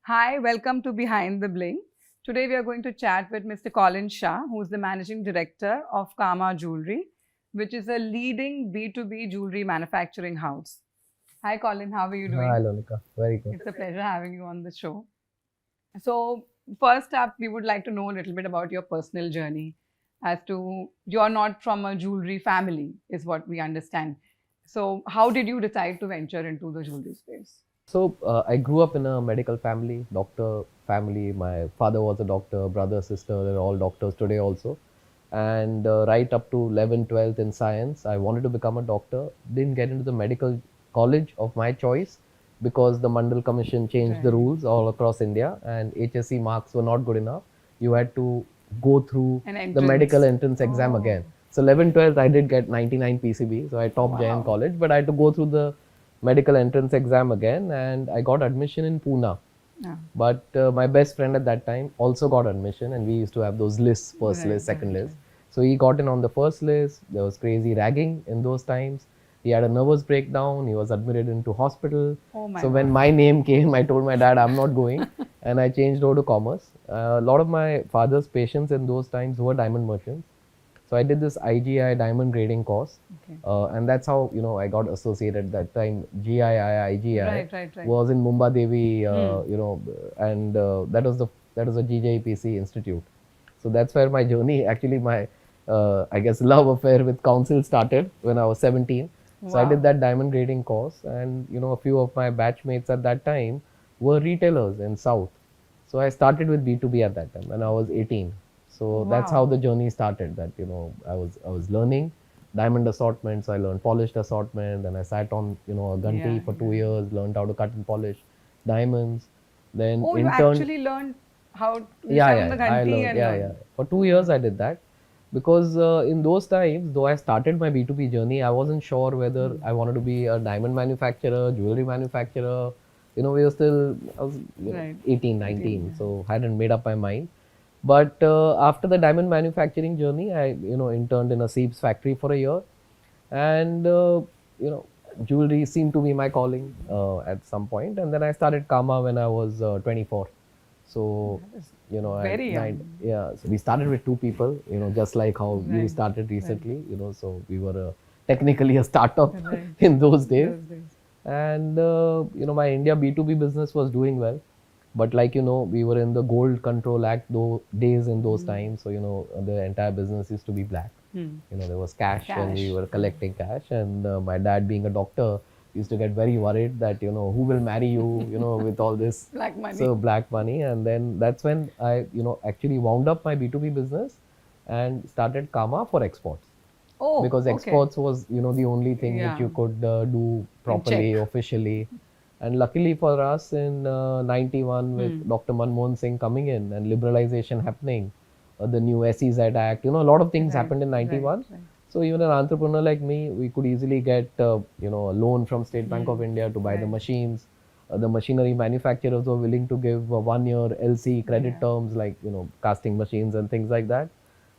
Hi, welcome to Behind the Bling. Today we are going to chat with Mr. Colin Shah, who is the Managing Director of Kama Jewelry, which is a leading B2B jewelry manufacturing house. Hi, Colin, how are you Hi, doing? Lonika. Very good. It's a pleasure having you on the show. So, first up, we would like to know a little bit about your personal journey as to you're not from a jewelry family, is what we understand. So, how did you decide to venture into the jewelry space? I grew up in a medical family, doctor family. My father was a doctor, brother, sister, they're all doctors today also. And right up to 11th, 12th in science, I wanted to become a doctor. Didn't get into the medical college of my choice because the Mandal Commission changed the Right. rules all across India and HSC marks were not good enough. You had to go through An the medical entrance. entrance exam Oh, again. So 11th, 12th, I did get 99 PCB. So I topped Jain wow. college, but I had to go through the medical entrance exam again and I got admission in Pune. Yeah. But my best friend at that time also got admission, and we used to have those lists, first Right, list, second right, list. right. So he got in on the first list. There was crazy ragging in those times. He had a nervous breakdown. He was admitted into hospital. Oh my So when God. my name came, I told my dad I'm not going, and I changed over to commerce. A lot of my father's patients in those times were diamond merchants. So I did this IGI diamond grading course, Okay. and that's how I got associated. That time GII IGI Right, right, right. was in Mumbai Devi, Hmm. and that was a GJPC institute. So that's where my journey, actually my I guess love affair with council started when I was 17. So I did Wow. that diamond grading course, and a few of my batchmates at that time were retailers in South. So I started with B2B at that time when I was 18. So that's how Wow. the journey started. That I was learning diamond assortment. So I learned polished assortment, and I sat on a gunty Yeah, for yeah. 2 years, learned how to cut and polish diamonds. Then Oh, you interned. actually learned how you Yeah, sat on yeah, the I ghanti learned. and Yeah, yeah. learned. For two Wow. years I did that because in those times, though I started my B2B journey, I wasn't sure whether Hmm. I wanted to be a diamond manufacturer, jewelry manufacturer. We were still, I was, Right. 18, 18. 19, Yeah. so hadn't made up my mind. But after the diamond manufacturing journey, I, interned in a Seeps factory for a year, and you know, jewelry seemed to be my calling at some point. And then I started Kama when I was 24. So, That is at very night, young. yeah. So we started with two people, just like how you Right, started right, recently, So we were technically a startup right. in those days. Those days. And my India B2B business was doing well, but like we were in the Gold Control Act though days in those Hmm. times, so the entire business used to be black. Hmm. There was cash when we Cash. were Yeah. collecting cash, and my dad, being a doctor, used to get very worried that who will marry you, with all this Black money. so black money. And then that's when I actually wound up my B2B business and started Kama for exports, Oh, because okay. exports was the only thing which Yeah. you could do In properly, check. officially. And luckily for us, in 91, with Hmm. Dr. Manmohan Singh coming in and liberalization happening, the new SEZ Act, a lot of things Right, happened in right, 91. right. So even an entrepreneur like me, we could easily get a loan from State Bank of Hmm. India to buy the Right. machines. The machinery manufacturers were willing to give 1 year LC credit Yeah. terms, like casting machines and things like that.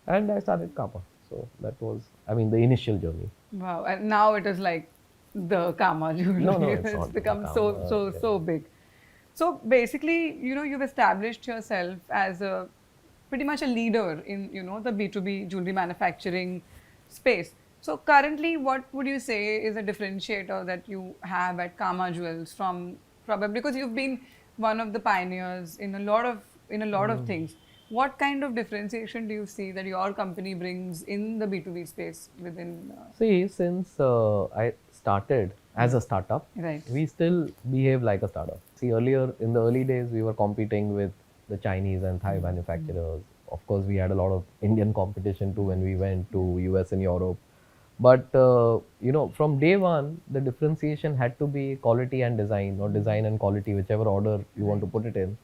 And I started Kama. So that was, I mean, the initial journey. Wow. And now it is like the Kama No, no, jewelry. it's It's not the become so, Kama. so, Yeah. so big. So basically, you've established yourself as a pretty much a leader in, the B2B jewelry manufacturing space. So currently, what would you say is a differentiator that you have at Kama Jewels from probably because you've been one of the pioneers in a lot of things. What kind of differentiation do you see that your company brings in the B2B space within? See, since I started as a startup, Right. we still behave like a startup. See, earlier in the early days, we were competing with the Chinese and Thai manufacturers. Of course, we had a lot of Indian competition too when we went Yeah. to US and Europe. But from day one, the differentiation had to be quality and design, or design and quality, whichever order you want to Right. put it in.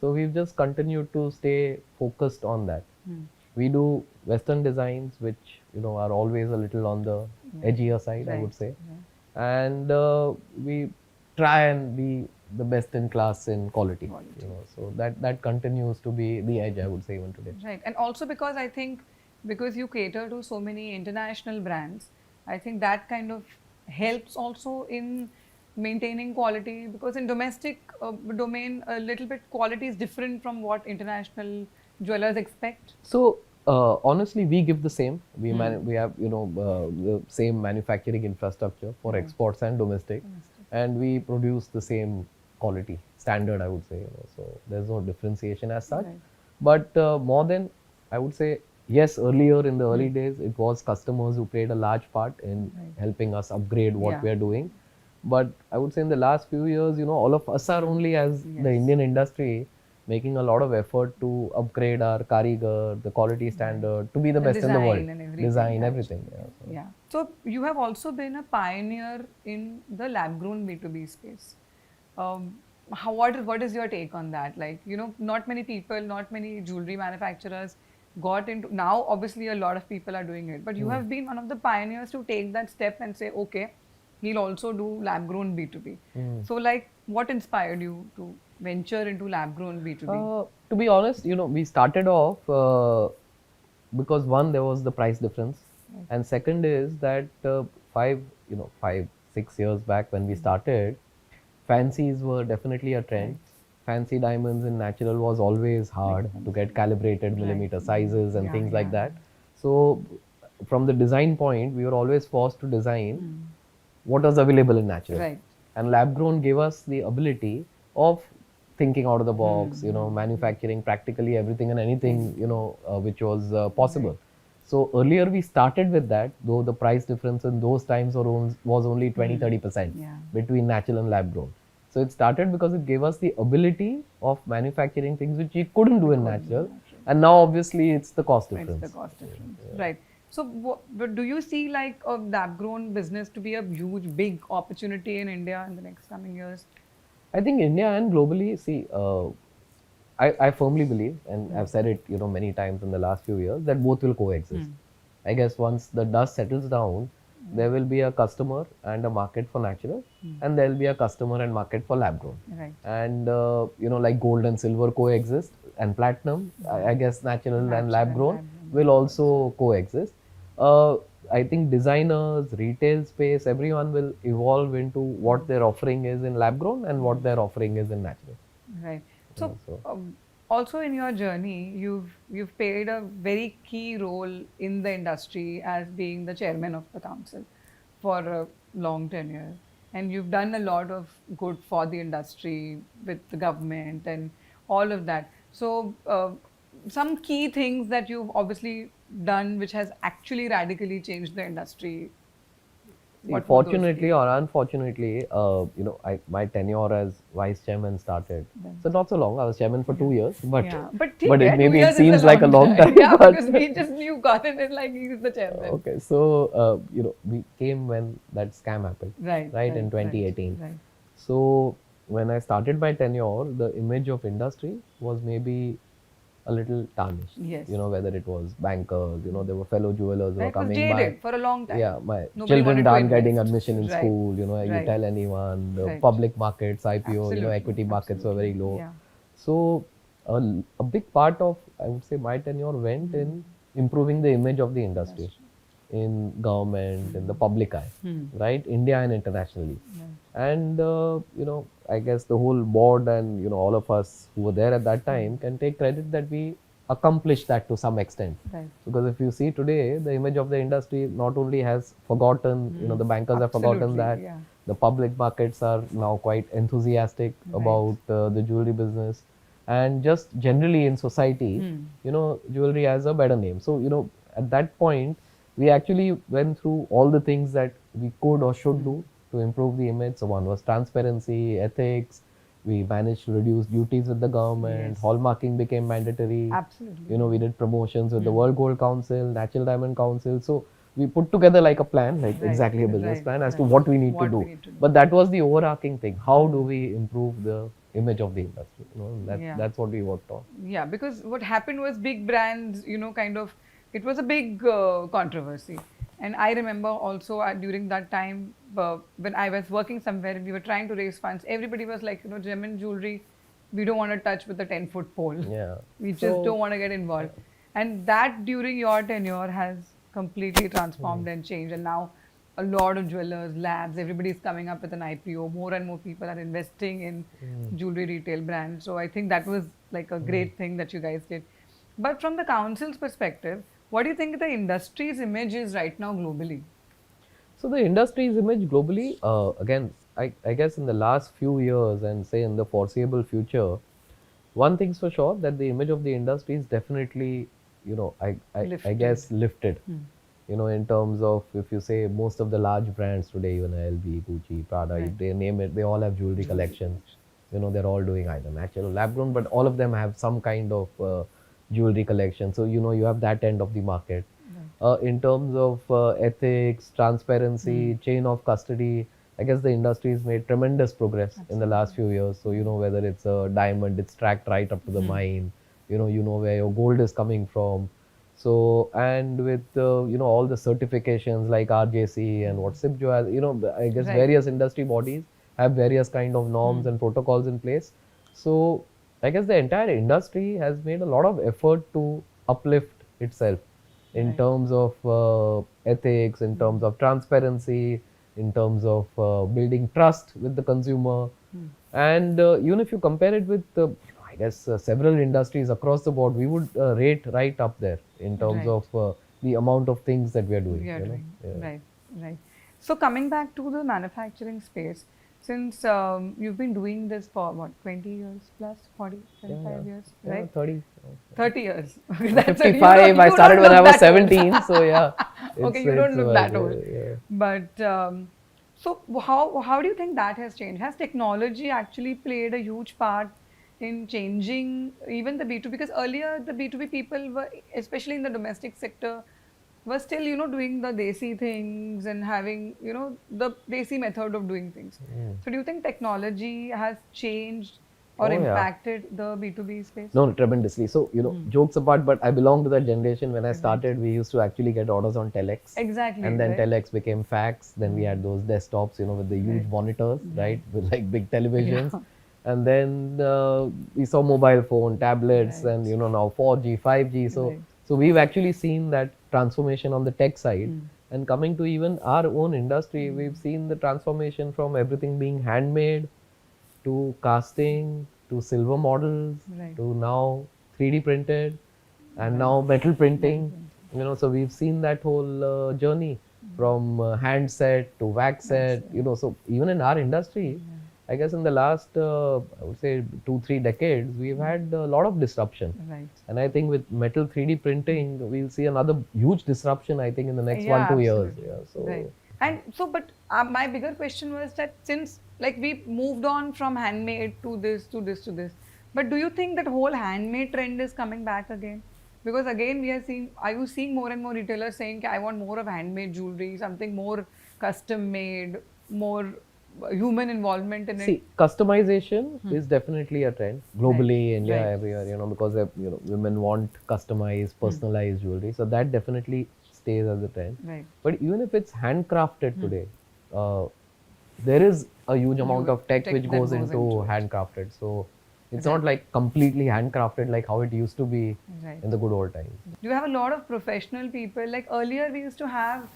So we've just continued to stay focused on that. Hmm. We do Western designs, which are always a little on the Yeah. edgier side, I Right. would say, Right. and we try and be the best in class in quality. Quality. So that continues to be the edge, I would say, even today. Right. And also because I think because you cater to so many international brands, I think that kind of helps also in maintaining quality? Because in domestic domain, a little bit quality is different from what international jewelers expect. So honestly, we give the same. We have the same manufacturing infrastructure for exports and domestic, and we produce the same quality standard. I would say, so there's no differentiation as such. Right. But more than, I would say, yes, earlier in the early days, it was customers who played a large part in helping us upgrade what Yeah. we are doing. But I would say in the last few years, all of us are only, as the Indian industry, making a lot of effort to upgrade our karigar, the quality standard, to be the best in the world. Design and everything. Design, actually. everything. Yeah, so. Yeah. So you have also been a pioneer in the lab-grown B2B space. What is your take on that? Like, not many people, not many jewelry manufacturers got into. Now, obviously, a lot of people are doing it, but you have been one of the pioneers to take that step and say, okay, he'll also do lab-grown B2B. So, like, what inspired you to venture into lab-grown B2B? To be honest, we started off because one, there was the price difference, and second is that 5, 6 years back when we started, fancies were definitely a trend. Fancy diamonds in natural was always hard to get calibrated millimeter sizes and things like that. So from the design point, we were always forced to design what was available in natural. Right. And lab grown gave us the ability of thinking out of the box, manufacturing practically everything and anything, which was possible. So earlier we started with that, though the price difference in those times was only 20-30% between natural and lab grown. So it started because it gave us the ability of manufacturing things which we couldn't do in natural. And now obviously it's the cost difference. It's the cost difference. Right. So but do you see like a lab-grown business to be a huge, big opportunity in India in the next coming years? I think India and globally, see, I firmly believe, and I've said it, many times in the last few years, that both will coexist. I guess once the dust settles down, there will be a customer and a market for natural, and there will be a customer and market for lab grown. Right. And like gold and silver coexist, and platinum, I guess natural and lab grown will also coexist. I think designers, retail space, everyone will evolve into what their offering is in lab grown and what their offering is in natural. Right. So, also in your journey, you've played a very key role in the industry as being the chairman of the council for a long tenure, and you've done a lot of good for the industry with the government and all of that. So, some key things that you've obviously done, which has actually radically changed the industry. Fortunately or unfortunately, my tenure as vice chairman started. So not so long. I was chairman for 2 years, but it maybe it seems like a long time. Yeah, because we just knew Colin is like he's the chairman. Okay, so we came when that scam happened, right in 2018. Right. So when I started my tenure, the image of industry was maybe a little tarnished. Yes. Whether it was bankers, there were fellow jewelers who were coming by. For a long time. Yeah, my Nobody children aren't getting admission in school, you Right. tell anyone, the public markets, IPO, equity markets were very low. Yeah. So a big part of, I would say, my tenure went in improving the image of the industry in government, in the public eye, right? India and internationally. And, I guess the whole board and, all of us who were there at that time can take credit that we accomplished that to some extent. Right. Because if you see today, the image of the industry not only has forgotten, the bankers have forgotten that, the public markets are now quite enthusiastic about the jewelry business. And just generally in society, jewelry has a better name. So, at that point, we actually went through all the things that we could or should do to improve the image. So one was transparency, ethics. We managed to reduce duties with the government. Hallmarking became mandatory. Absolutely. We did promotions with the World Gold Council, Natural Diamond Council. So we put together like a plan, like exactly a business plan as to what we need to do. But that was the overarching thing. How do we improve the image of the industry? That's what we worked on. Yeah, because what happened was big brands, it was a big controversy. And I remember also during that time, when I was working somewhere and we were trying to raise funds, everybody was like, gem jewelry, we don't want to touch with a 10-foot pole. Yeah. We just don't want to get involved. And that during your tenure has completely transformed and changed. And now a lot of jewelers, labs, everybody is coming up with an IPO. More and more people are investing in jewelry retail brands. So I think that was like a great thing that you guys did. But from the council's perspective, what do you think the industry's image is right now globally? So the industry's image globally, again, I guess in the last few years and say in the foreseeable future, one thing's for sure that the image of the industry is definitely, I guess Lifted. lifted. In terms of if you say most of the large brands today, even LV, Gucci, Prada, Right. they name it, they all have jewelry collections. They're all doing either natural or lab grown, but all of them have some kind of jewelry collection. So, you have that end of the market. Right. In terms of ethics, transparency, chain of custody, I guess the industry has made tremendous progress in the last few years. So, whether it's a diamond, it's tracked right up to the mine. You know where your gold is coming from. So, and with all the certifications like RJC and what SIPJO has, I guess Right. various industry bodies have various kind of norms and protocols in place. So, I guess the entire industry has made a lot of effort to uplift itself in Right. terms of ethics, in terms of transparency, in terms of building trust with the consumer. And even if you compare it with, I guess, several industries across the board, we would rate right up there in terms Right. of the amount of things that we are doing. We are doing. Yeah. Right. Right. So coming back to the manufacturing space, since you've been doing this for what, 20 years plus, 40, Yeah, 25 yeah. years, Yeah, right? 30. 30 years. Okay, Yeah, that's a, 55. I you started don't when I look was that old. 17. So yeah, Okay, you don't look like, that old. yeah. But so how do you think that has changed? Has technology actually played a huge part in changing even the B2B? Because earlier the B2B people were, especially in the domestic sector, were still, doing the desi things and having, the desi method of doing things. So do you think technology has changed or Oh yeah. impacted the B2B space? No, tremendously. So, jokes apart, but I belong to that generation. When I Right. started, we used to actually get orders on telex. Exactly, And then right? telex became fax. Then we had those desktops, with the huge Right. monitors, right? Right. With like big Yeah. televisions. And then we saw mobile phone, tablets, Right. and, now 4G, 5G. So, Right. so we've actually seen that transformation on the tech side. And coming to even our own industry, we've seen the transformation from everything being handmade to casting to silver models Right. to now 3D printed and Right. now metal Metal printing. printing. So we've seen that whole journey from handset to wax That's set. it. So even in our industry, I guess in the last I would say 2-3 decades, we've had a lot of disruption. Right. And I think with metal 3D printing, we'll see another huge disruption. I think in the next Yeah, 1-2 years. absolutely. Yeah. Right. So And so, but my bigger question was that since like we moved on from handmade to this, to this, to this, but do you think that whole handmade trend is coming back again? Because again, we are seeing, are you seeing more and more retailers saying, "Ki, I want more of handmade jewelry, something more custom made, more human involvement in it? see, customization is definitely a trend Right. globally, India, Right. everywhere. Because women want customized, personalized jewelry, so that definitely stays as a trend. Right. But even if it's handcrafted today, uh, there is a huge amount You of tech tech which that goes goes into into it. handcrafted. So it's Right. not like completely handcrafted like how it used to be Right. in the good old times. You have a lot of professional people. Like earlier, we used to have,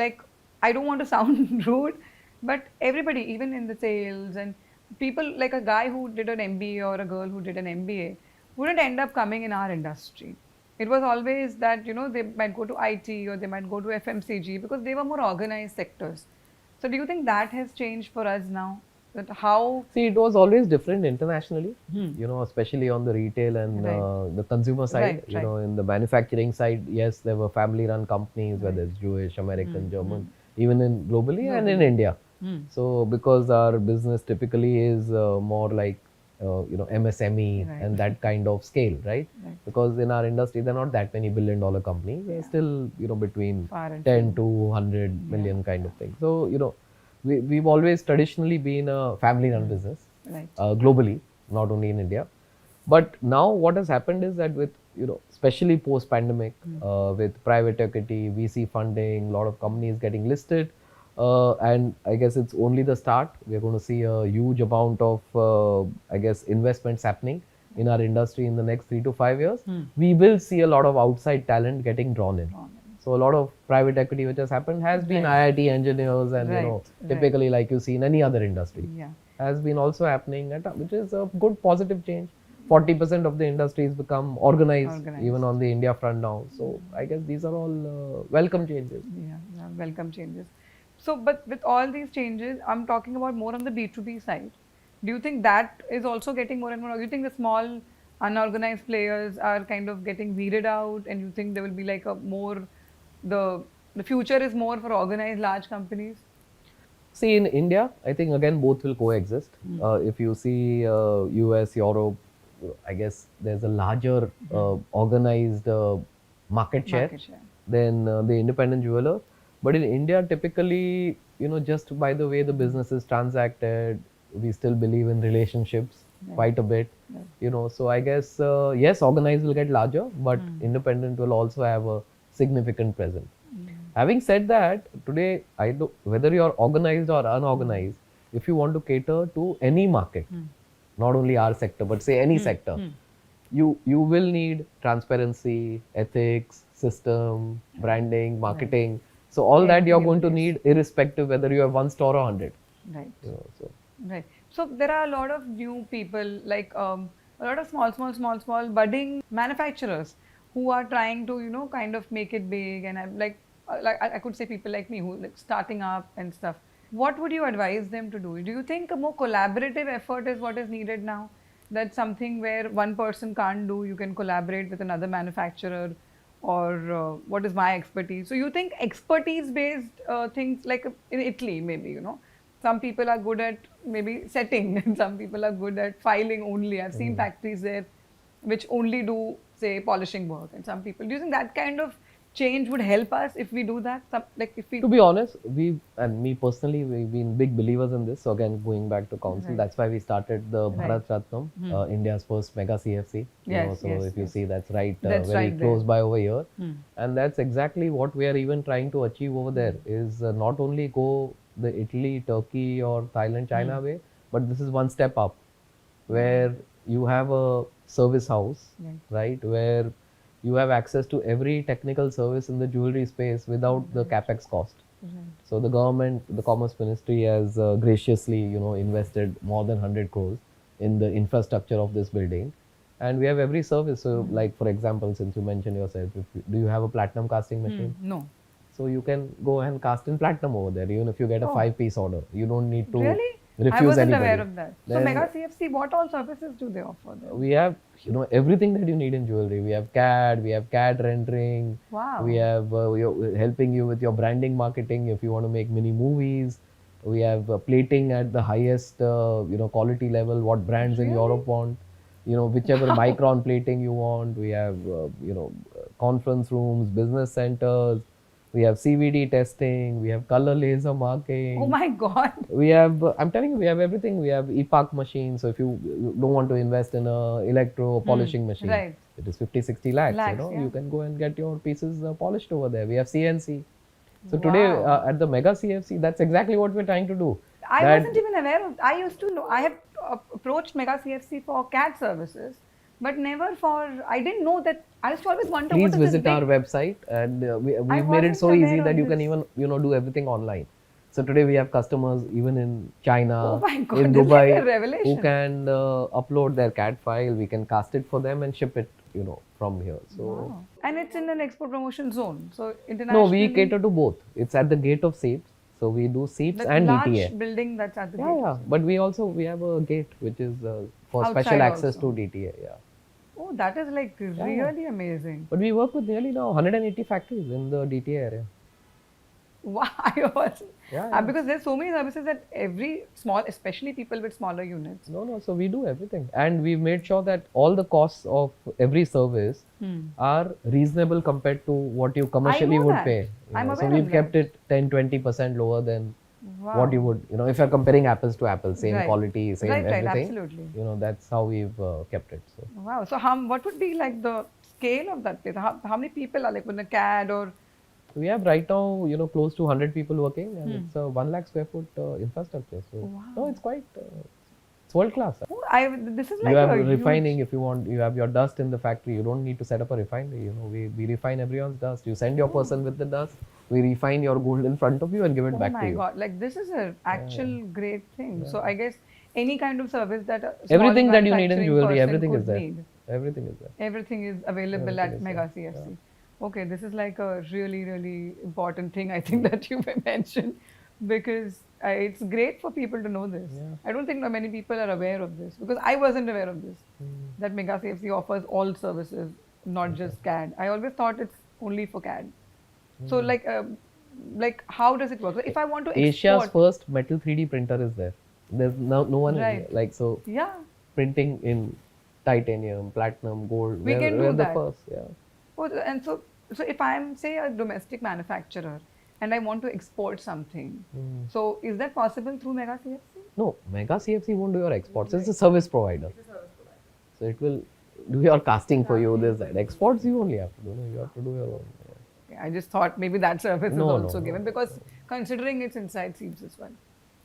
like, I don't want to sound rude, but everybody, even in the sales and people, like a guy who did an MBA or a girl who did an MBA, wouldn't end up coming in our industry. It was always that, they might go to IT or they might go to FMCG because they were more organized sectors. So, do you think that has changed for us now? That how. See, it was always different internationally, especially on the retail and Right. the consumer side. Right, right. In the manufacturing side, yes, there were family-run companies, whether Right. it's Jewish, American, German, even in globally and in Globally. India. So, because our business typically is more like MSME Right. and that kind of scale, right? Right. Because in our industry, there are not that many billion-dollar companies. They're still between Far and 10 few. to 100 million kind of thing. So we've always traditionally been a family run business Right. globally, not only in India. But now what has happened is that with, especially post pandemic, with private equity, VC funding, a lot of companies getting listed, and I guess it's only the start. We're going to see a huge amount of, I guess, investments happening in our industry in the next 3 to 5 years. We will see a lot of outside talent getting drawn in. So a lot of private equity which has happened has been Right. IIT engineers, and Right. typically like you see in any other industry, Yeah. has been also happening which is a good positive change. 40% of the industries become organized even Organized. on the India front now. So I guess these are all welcome changes. Yeah, yeah, welcome changes. So, but with all these changes, I'm talking about more on the B2B side. Do you think that is also getting more and more? Or do you think the small, unorganized players are kind of getting weeded out, and you think there will be like a more the the future is more for organized large companies? See, in India, I think again both will coexist. If you see US, Europe, I guess there's a larger organized market share Market share. than the independent jeweler. But in India, typically, just by the way the business is transacted, we still believe in relationships Right. quite a bit. Right. So I guess yes, organized will get larger, but independent will also have a significant presence. Having said that, today I do whether you are organized or unorganized, if you want to cater to any market, not only our sector but say any sector, you will need transparency, ethics, system, branding, marketing. So all that Everything you're in going to place. need irrespective whether you have one store or 100. Right. So Right. So there are a lot of new people, like a lot of small budding manufacturers who are trying to, kind of make it big. And I'm like I could say people like me who like starting up and stuff. What would you advise them to do? Do you think a more collaborative effort is what is needed now? That's something where one person can't do. You can collaborate with another manufacturer, or what is my expertise? So you think expertise based things like in Italy, maybe, some people are good at maybe setting and some people are good at filing only. I've seen factories there which only do, say, polishing work, and some people. Do you think that kind of change would help us if we do that? Like if we. to be honest, we and me personally, we've been big believers in this. So again, going back to council, Right. that's why we started the Right. Bharat Ratnam, India's first Mega CFC. Yes, So yes, if you yes. see, that's right, That's very right close there. by over here, and that's exactly what we are even trying to achieve over there. Is not only go the Italy, Turkey, or Thailand, China way, but this is one step up, where you have a service house, Right. right, where you have access to every technical service in the jewelry space without the capex cost. Right. So the government, the Commerce Ministry has graciously, invested more than 100 crores in the infrastructure of this building, and we have every service. So, like for example, since you mentioned yourself, do you have a platinum casting machine? No. So you can go and cast in platinum over there, even if you get a Oh. 5-piece order. You don't need to Really? I refuse wasn't anybody. aware of that. So Then Mega CFC, what all services do they offer there? we have everything that you need in jewelry. We have CAD, we have CAD rendering. Wow. We have helping you with your branding marketing if you want to make mini movies. We have plating at the highest quality level, what brands in Really? Europe want, whichever micron plating you want. We have conference rooms, business centers. We have CVD testing. We have color laser marking. Oh my God. We have, I'm telling you, we have everything. We have epoch machines. So if you don't want to invest in a electro polishing machine, Right. it is 50-60 lakhs, Lakhs, yeah. you can go and get your pieces polished over there. We have CNC. So today at the Mega CFC, that's exactly what we're trying to do. I That- wasn't even aware of. I used to know. I have approached Mega CFC for CAD services, but never for. I didn't know that. I used to always wonder. Please what is this visit our big- website, and we've made it wasn't so aware easy of that you can this. even do everything online. So today we have customers even in China, Oh my God, in this is like Dubai, a revelation. who can upload their CAD file. We can cast it for them and ship it, from here. So Wow. And it's in an export promotion zone. So no, internationally. we cater to both. It's at the gate of seats. So we do seats that and large DTA. building that's at the Yeah, gate. yeah. But we have a gate which is for Outside special access also. to DTA. Yeah. Oh, that is like really amazing. But we work with nearly now 180 factories in the DTA area. Wow. I wasn't. Yeah. Because there's so many services that every small, especially people with smaller units. No. So we do everything, and we've made sure that all the costs of every service are reasonable compared to what you commercially know would that. pay. I'm So aware we've of kept that. it 10-20% lower than Wow. what you would, if you're comparing apples to apples, same Right. quality, same Right, everything. absolutely. That's how we've kept it. So Wow. So what would be like the scale of that place? How many people are like with the CAD or? we have right now, close to 100 people working, and it's a 1 lakh square foot infrastructure. So no, it's quite it's world class. Oh, this is You like have a refining huge, if you want. You have your dust in the factory. You don't need to set up a refinery. We refine everyone's dust. You send your person with the dust. We refine your gold in front of you and give it oh back to my you. God, like this is a Yeah, actual great thing. yeah. So I guess any kind of service that a small Everything that you need in manufacturing jewelry, person everything is could there. need, Everything is there. everything is available Everything at is there. Mega Yeah. CFC. Okay, this is like a really, really important thing I think that you mentioned because it's great for people to know this. Yeah. I don't think many people are aware of this because I wasn't aware of this. That Mega CFC offers all services, not just CAD. I always thought it's only for CAD. So like how does it work? So if I want to Asia's export, first metal 3D printer is there. There's no one in right? like so Yeah, printing in titanium, platinum, gold. we can We're do the that. first. Yeah. Oh, and so if I'm say a domestic manufacturer and I want to export something, so is that possible through Mega CFC? No, Mega CFC won't do your exports. It's a service provider. So it will do your casting for you. This that. Exports you only have to do. No, you have to do your own. Okay, I just thought maybe that service is No, no, also no, given no, because considering it's inside seems as well.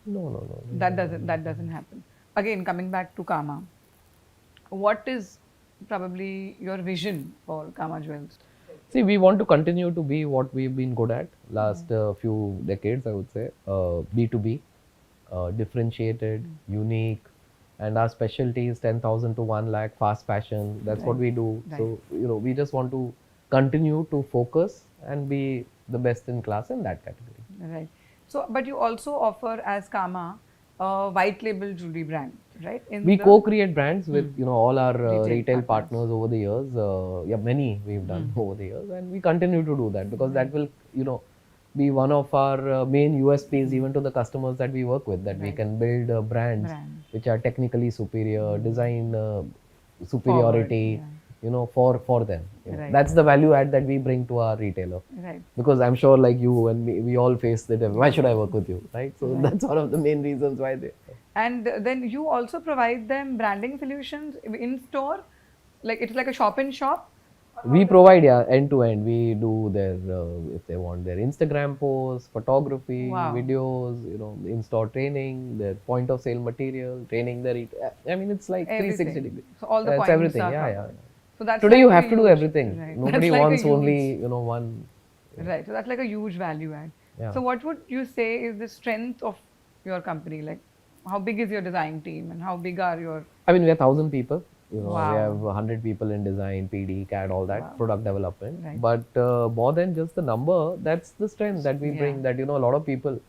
no, no, no. That doesn't happen. Again, coming back to Kama, what is probably your vision for Kama Jewels? See, we want to continue to be what we've been good at last few decades, I would say. B2B, differentiated, unique, and our specialty is 10,000 to 1 lakh, fast fashion. That's what we do. Right. So, we just want to continue to focus and be the best in class in that category. Right. So, but you also offer as Kama a white label jewelry brand, right? In We the co-create brands with all our Retail retail partners. partners over the years. Yeah, many we've done over the years, and we continue to do that because that will be one of our main USPs even to the customers that we work with. That we can build brands Brands. which are technically superior, design superiority, for them. Right. That's the value add that we bring to our retailer. Right. Because I'm sure, like you and me, we all face that. Why should I work with you, right? So that's one of the main reasons why they. And then you also provide them branding solutions in store, like it's like a shop in shop. We provide end to end. We do their if they want their Instagram posts, photography, Wow. videos, in-store training, their point of sale material, training their. I mean, it's like 360 Everything. degrees. So all the It's points everything. are Yeah, covered. yeah. So that's Today like you a have to do huge- everything. right. Nobody That's like a wants only huge- one. Right. So that's like a huge value add. Yeah. So what would you say is the strength of your company? Like how big is your design team and how big are your I mean, we have 1,000 people. We Wow. have 100 people in design, PD, CAD, all that, product development. Right. But more than just the number, that's the strength that we bring. That a lot of people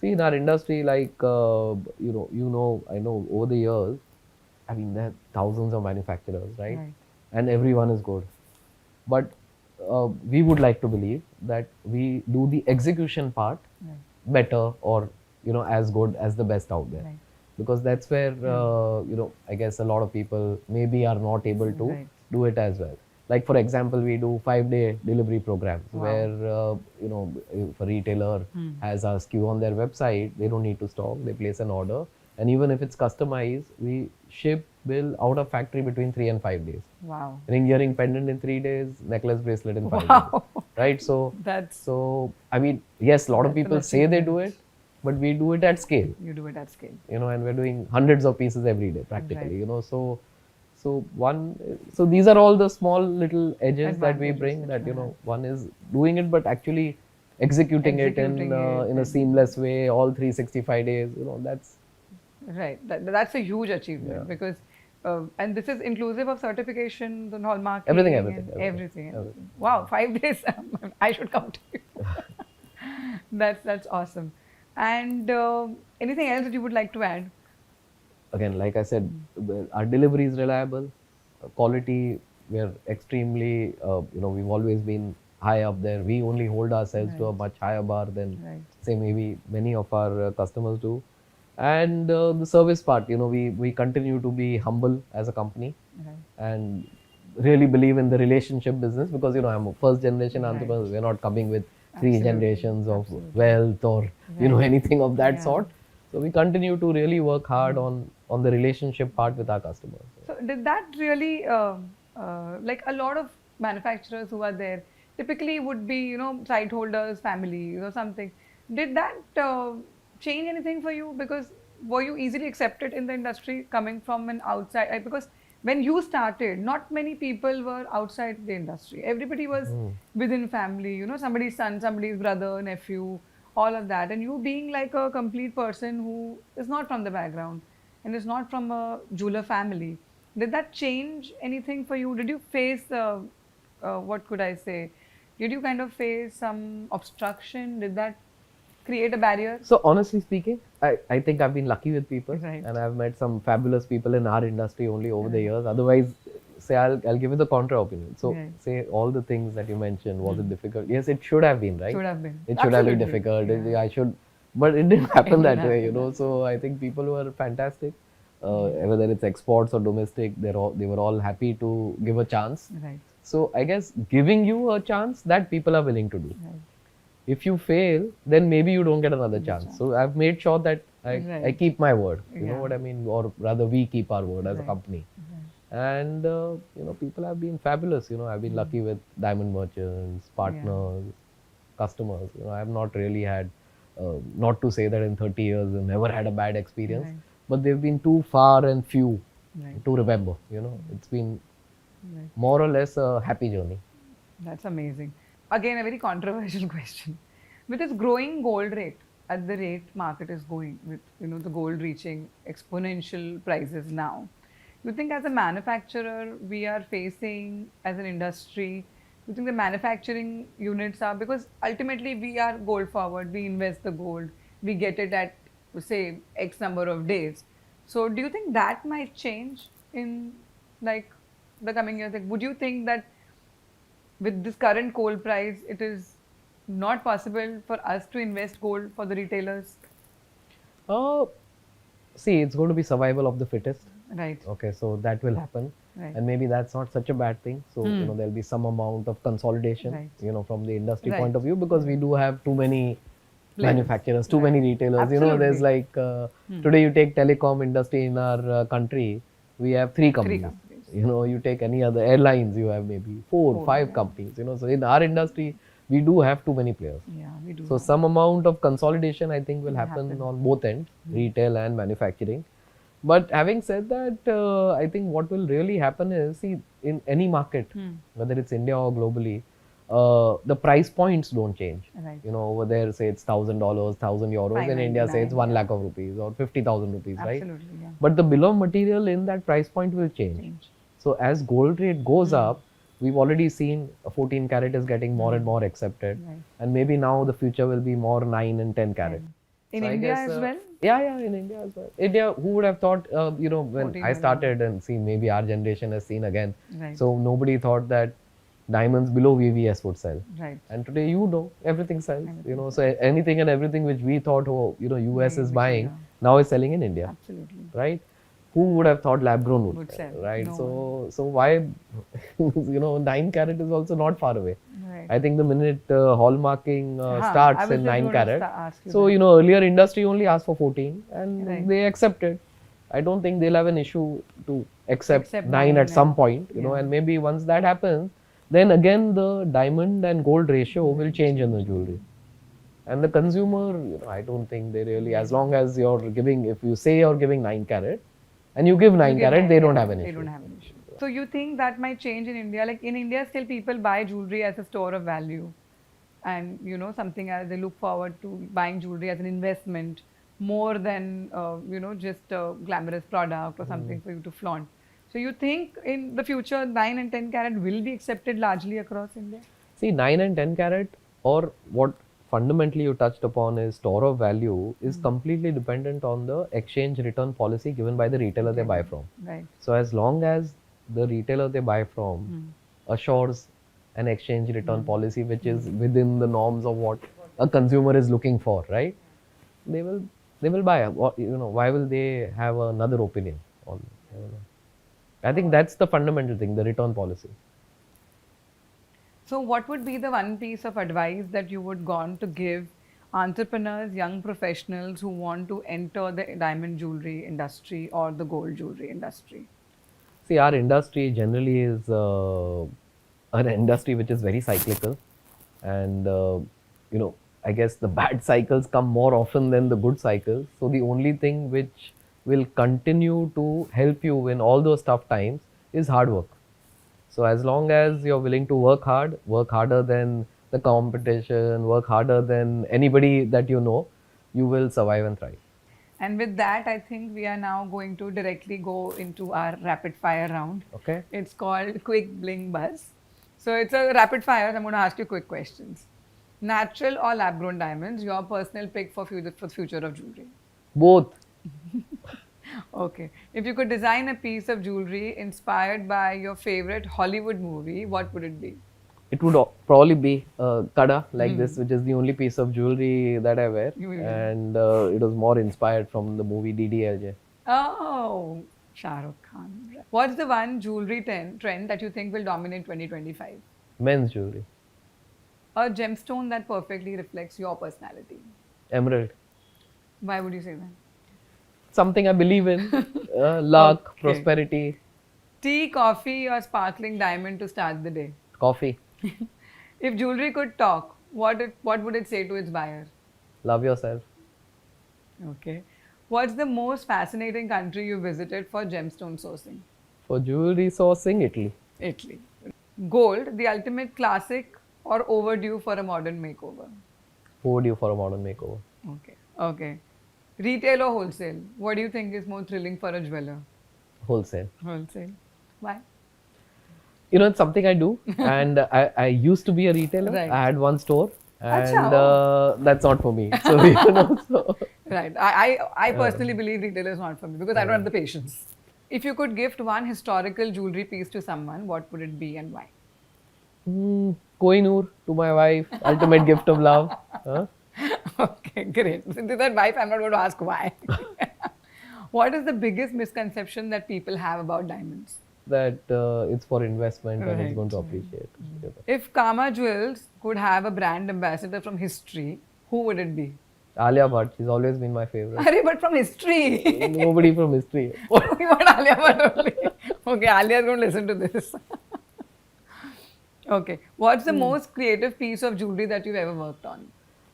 see in our industry, like I know over the years, I mean, there are thousands of manufacturers, right? Right. And everyone is good. But we would like to believe that we do the execution part Right. better or as good as the best out there. Right. Because that's where I guess a lot of people maybe are not able to Right. do it as well. Like for example, we do 5-day delivery programs where if a retailer has a SKU on their website, they don't need to stock, they place an order, and even if it's customized, we ship bill out of factory between 3 and 5 days. Wow. Ring, earring, pendant in 3 days, necklace, bracelet in 5 Wow. days. Right? So That's I mean, yes, a lot of That's an people say they do achievement. it, but we do it at scale. you do it at scale. And we're doing hundreds of pieces every day practically. Right. So these are all the small little edges that we Advantages bring. that That you one is doing it, but actually executing it Executing it in a and- seamless way, all 365 days. That's Right. That's a huge achievement because, and this is inclusive of certifications and hallmarking. Everything, and everything. everything. Wow, 5 days. I should come to you. That's awesome. And anything else that you would like to add? again, like I said, our delivery is reliable, quality. We are extremely, we've always been high up there. We only hold ourselves to a much higher bar than, say, maybe many of our customers do. And the service part, we continue to be humble as a company and really believe in the relationship business because, I'm a first generation entrepreneur. We're not coming with three generations of wealth or, anything of that sort. So we continue to really work hard on the relationship part with our customers. So did that really, like a lot of manufacturers who are there, typically would be, site holders, families or something. Did that change anything for you? Because were you easily accepted in the industry coming from an outside? Because when you started, not many people were outside the industry. Everybody was within family, somebody's son, somebody's brother, nephew, all of that. And you being like a complete person who is not from the background and is not from a jeweler family, did that change anything for you? Did you face, what could I say? Did you kind of face some obstruction? Did that create a barrier? So honestly speaking, I think I've been lucky with people, Right. and I've met some fabulous people in our industry only over the years. Otherwise, say I'll give you the contra opinion. So Right. say all the things that you mentioned, was it difficult? Yes, it should have been, right? Should have been. It should have been Absolutely. difficult. Yeah. I should, but it didn't happen didn't that way, happen that way. So I think people were fantastic. Whether it's exports or domestic, they were all happy to give a chance. Right. So I guess giving you a chance, that people are willing to do. Right. If you fail, then maybe you don't get another chance. So I've made sure that I Right. keep my word. You know Yeah. what I mean? Or rather, we keep our word as a Right. company. And people have been fabulous. I've been lucky with diamond merchants, partners, customers. I have not really had, not to say that in 30 years I've never had a bad experience, Right. but they've been too far and few Right. to remember. It's been Right. more or less a happy journey. That's amazing. Again, a very controversial question. With this growing gold rate, at the rate market is going, with the gold reaching exponential prices now, you think as a manufacturer we are facing as an industry? You think the manufacturing units are, because ultimately we are gold forward, we invest the gold, we get it at say X number of days. So do you think that might change in like the coming years? Like, would you think that with this current coal price, it is not possible for us to invest gold for the retailers? Uh, See, it's going to be survival of the fittest. Right. Okay, so that will happen. Right. And maybe that's not such a bad thing. So, there'll be some amount of consolidation, Right. from the industry Right. point of view, because we do have too many Players. manufacturers, too many retailers. There's Absolutely. like, today you take telecom industry in our country, we have three companies. companies. You take any other airlines, you have maybe four, five companies. So in our industry, we do have too many players. Yeah, we do. So some amount of consolidation, I think, will happen on both ends, retail and manufacturing. But having said that, I think what will really happen is, see, in any market, whether it's India or globally, the price points don't change. Right. Over there, say it's $1,000, €1,000. In India, say it's 1 lakh of rupees or 50,000 rupees, right? Absolutely. Yeah. But the bill of material in that price point will change. So as gold rate goes up, we've already seen 14 carat is getting more and more accepted, Right. and maybe now the future will be more 9 and 10 carat. In So I India guess, as well? Yeah, in India as well. India, who would have thought, when 14 I and started, and see, maybe our generation has seen again. Right. So nobody thought that diamonds below VVS would sell. Right. And today, everything sells. So anything and everything which we thought, US is buying, now is selling in India. Absolutely. Right? Who would have thought lab grown would Would sell, sell. right? No So why, 9 carat is also not far away. Right. I think the minute hallmarking I starts was in just 9 going to carat. ask you So, that. earlier industry only asked for 14 and Right. they accepted. I don't think they'll have an issue to accept, Accept 9 9 at some and- point, and maybe once that happens, then again the diamond and gold ratio will change in the jewelry. And the consumer, I don't think they really, as long as you're giving, if you say you're giving 9 carat and you give 9 give carat, 9 they don't carat, have an issue. They don't have an issue. So you think that might change in India? Like in India, still people buy jewelry as a store of value, and something as they look forward to buying jewelry as an investment more than just a glamorous product or something for you to flaunt. So you think in the future 9 and 10 carat will be accepted largely across India? See, 9 and 10 carat, or what fundamentally you touched upon is store of value, is completely dependent on the exchange return policy given by the retailer they buy from. Right. So as long as the retailer they buy from assures an exchange return policy which is within the norms of what a consumer is looking for, right? They will buy. Why will they have another opinion on? I think that's the fundamental thing, the return policy. So what would be the one piece of advice that you would want to give entrepreneurs, young professionals who want to enter the diamond jewelry industry or the gold jewelry industry? See, our industry generally is an industry which is very cyclical, and I guess the bad cycles come more often than the good cycles. So the only thing which will continue to help you in all those tough times is hard work. So as long as you're willing to work hard, work harder than the competition, work harder than anybody that you know, you will survive and thrive. And with that, I think we are now going to directly go into our rapid fire round. Okay. It's called Quick Bling Buzz. So it's a rapid fire. I'm going to ask you quick questions. Natural or lab grown diamonds? Your personal pick for the future of jewelry. Both. Okay. If you could design a piece of jewelry inspired by your favorite Hollywood movie, what would it be? It would probably be a kada like this, which is the only piece of jewelry that I wear. You will wear. And it was more inspired from the movie DDLJ. Oh, Shah Rukh Khan. What's the one jewelry trend that you think will dominate 2025? Men's jewelry. A gemstone that perfectly reflects your personality. Emerald. Why would you say that? Something I believe in. Luck, Okay. prosperity, Tea, coffee, or sparkling diamond to start the day? coffee. If jewelry could talk, what would it say to its buyer? Love yourself. Okay. What's the most fascinating country you visited for gemstone sourcing? For jewelry sourcing, Italy. Italy. Gold, the ultimate classic or overdue for a modern makeover? Overdue for a modern makeover. Okay. Okay. Retail or wholesale? What do you think is more thrilling for a jeweler? Wholesale. Wholesale. Why? You know, it's something I do. And I used to be a retailer. Right. I had one store. And Acha, that's not for me. So, you know, so. Right. I personally believe retail is not for me because I don't have the patience. If you could gift one historical jewelry piece to someone, what would it be and why? Kohinoor to my wife. Ultimate gift of love. Huh? Okay, great. Since it's that wife, I'm not going to ask why. What is the biggest misconception that people have about diamonds? That it's for investment and Right. it's going to appreciate. If Kama Jewels could have a brand ambassador from history, who would it be? Alia Bhatt, she's always been my favorite. Arey, but from history. Nobody from history. We want Alia Bhatt only. Okay, Alia is going to listen to this. Okay, what's the most creative piece of jewelry that you've ever worked on?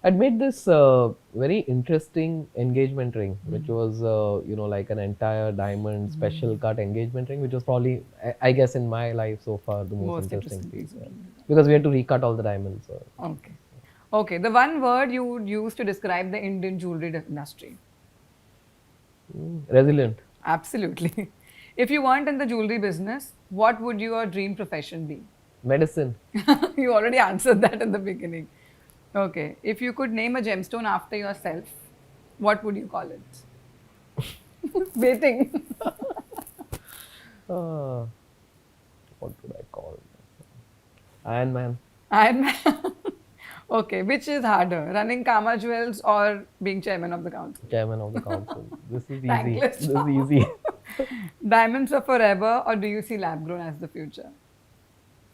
I'd made this very interesting engagement ring, which was, you know, like an entire diamond special cut engagement ring, which was probably, I guess, in my life so far, the most interesting piece. Yeah. Because we had to recut all the diamonds. So. Okay. Okay, the one word you would use to describe the Indian jewelry industry? Resilient. Absolutely. If you weren't in the jewelry business, what would your dream profession be? Medicine. You already answered that in the beginning. Okay. If you could name a gemstone after yourself, what would you call it? Waiting. What would I call it? Iron Man. I'm okay. Which is harder, running Kama Jewels or being chairman of the council? Chairman of the council. This is easy. Thankless This is easy. Diamonds are forever, or do you see lab grown as the future?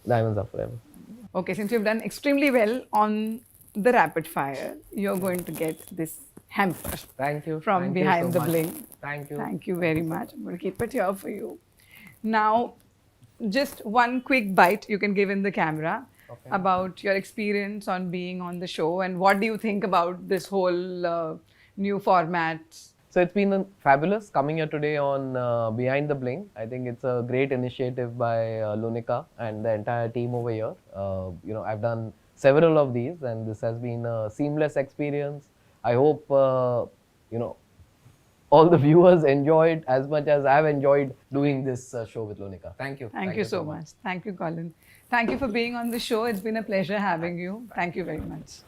Diamonds are forever. Okay, since you've done extremely well on the rapid fire, you're going to get this hamper Thank you. from Thank you Behind so the much. Bling. Thank you. Thank you very much. I'm going to keep it here for you. Now, just one quick bite you can give in the camera about your experience on being on the show and what do you think about this whole new format? So it's been fabulous coming here today on Behind the Bling. I think it's a great initiative by Lunica and the entire team over here. You know, I've done several of these and this has been a seamless experience. I hope, you know, all the viewers enjoyed as much as I've enjoyed doing this show with Lunica. Thank you. Thank you so much. Thank you, Colin. Thank you for being on the show. It's been a pleasure having you. Thank you very much.